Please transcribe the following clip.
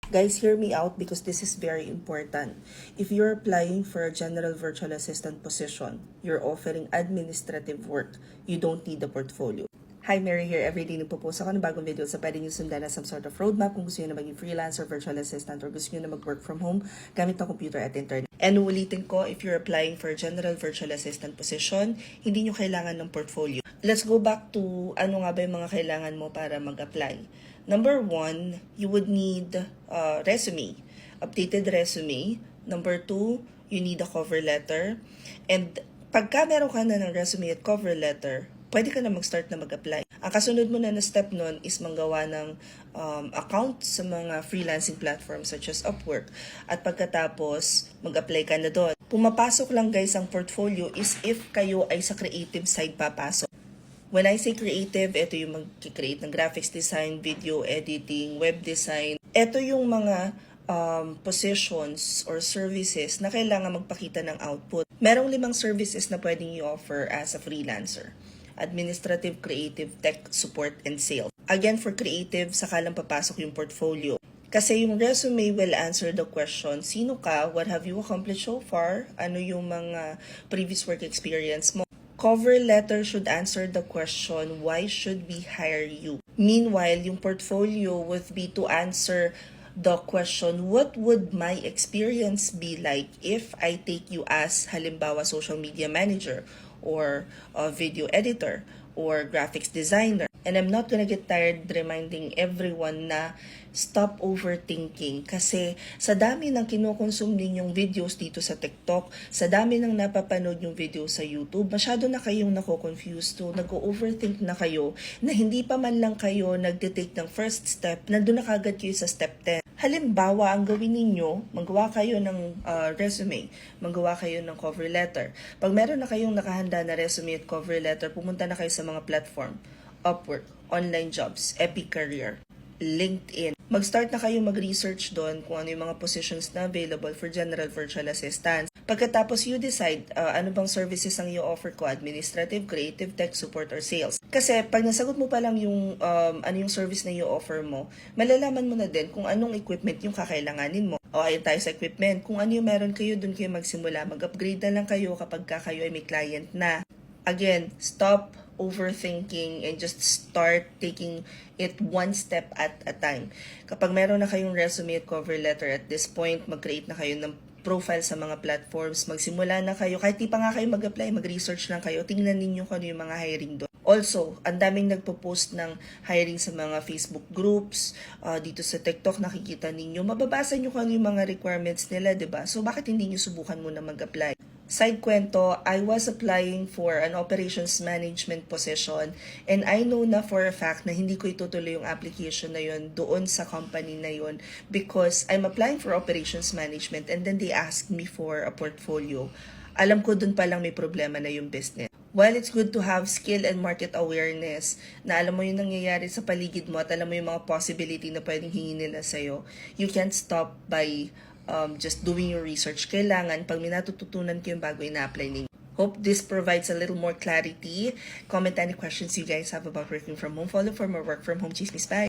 Guys, hear me out because this is very important. If you're applying for a general virtual assistant position, you're offering administrative work, you don't need a portfolio. Hi, Mary here. Everyday nagpo-post ako ng bagong video sa pwede nyo sundan na some sort of roadmap kung gusto nyo na maging freelance or virtual assistant or gusto nyo na mag-work from home gamit ng computer at internet. And ulitin ko, if you're applying for a general virtual assistant position, hindi nyo kailangan ng portfolio. Let's go back to ano nga ba yung mga kailangan mo para mag-apply. Number 1, you would need a resume, updated resume. Number 2, you need a cover letter. And pagka meron ka na ng resume at cover letter, pwede ka na mag-start na mag-apply. Ang kasunod mo na step nun is manggawa ng account sa mga freelancing platforms such as Upwork. At pagkatapos, mag-apply ka na doon. Pumapasok lang guys ang portfolio is if kayo ay sa creative side papasok. When I say creative, ito yung mag-create ng graphics design, video editing, web design. Ito yung mga positions or services na kailangan magpakita ng output. Merong 5 services na pwedeng i-offer as a freelancer. Administrative, creative, tech, support, and sales. Again, for creative, saka lang papasok yung portfolio. Kasi yung resume will answer the question, sino ka, what have you accomplished so far, ano yung mga previous work experience mo. Cover letter should answer the question, why should we hire you? Meanwhile, yung portfolio would be to answer the question, what would my experience be like if I take you as halimbawa social media manager or a video editor or graphics designer? And I'm not gonna get tired reminding everyone na stop overthinking kasi sa dami ng kinukonsume ninyong videos dito sa TikTok, sa dami ng napapanood yung video sa YouTube, masyado na kayong nako-confuse to, nag-overthink na kayo na hindi pa man lang kayo nagde-take ng first step, nandun na kagad kayo sa step 10. Halimbawa, ang gawin ninyo, magawa kayo ng resume, magawa kayo ng cover letter. Pag meron na kayong nakahanda na resume at cover letter, pumunta na kayo sa mga platform. Upwork, online jobs, Epic Career, LinkedIn. Mag-start na kayo mag-research doon kung ano yung mga positions na available for general virtual assistants. Pagkatapos you decide ano bang services ang i-offer ko, administrative, creative, tech, support, or sales. Kasi pag nasagot mo pa lang yung ano yung service na i-offer mo, malalaman mo na din kung anong equipment yung kakailanganin mo. O ayun tayo sa equipment, kung ano yung meron kayo, doon kayo magsimula. Mag-upgrade na lang kayo kapag kayo ay may client na. Again, stop overthinking and just start taking it one step at a time. Kapag meron na kayong resume at cover letter at this point, mag-create na kayo ng profile sa mga platforms, magsimula na kayo, kahit di pa nga kayo mag-apply, mag-research lang kayo, tingnan ninyo kung ano yung mga hiring doon. Also, ang daming nagpo-post ng hiring sa mga Facebook groups, dito sa TikTok, nakikita ninyo, mababasa nyo kung ano yung mga requirements nila, diba? So, bakit hindi nyo subukan muna mag-apply? Side kwento, I was applying for an operations management position and I know na for a fact na hindi ko itutuloy yung application na yun doon sa company na yun because I'm applying for operations management and then they asked me for a portfolio. Alam ko doon palang may problema na yung business. While it's good to have skill and market awareness, na alam mo yung nangyayari sa paligid mo at alam mo yung mga possibility na pwedeng hingin nila sa'yo, you can't stop by just doing your research. Kailangan, pag may natututunan kayo bago ina-apply ninyo. Hope this provides a little more clarity. Comment any questions you guys have about working from home. Follow for more work from home chismis. Bye!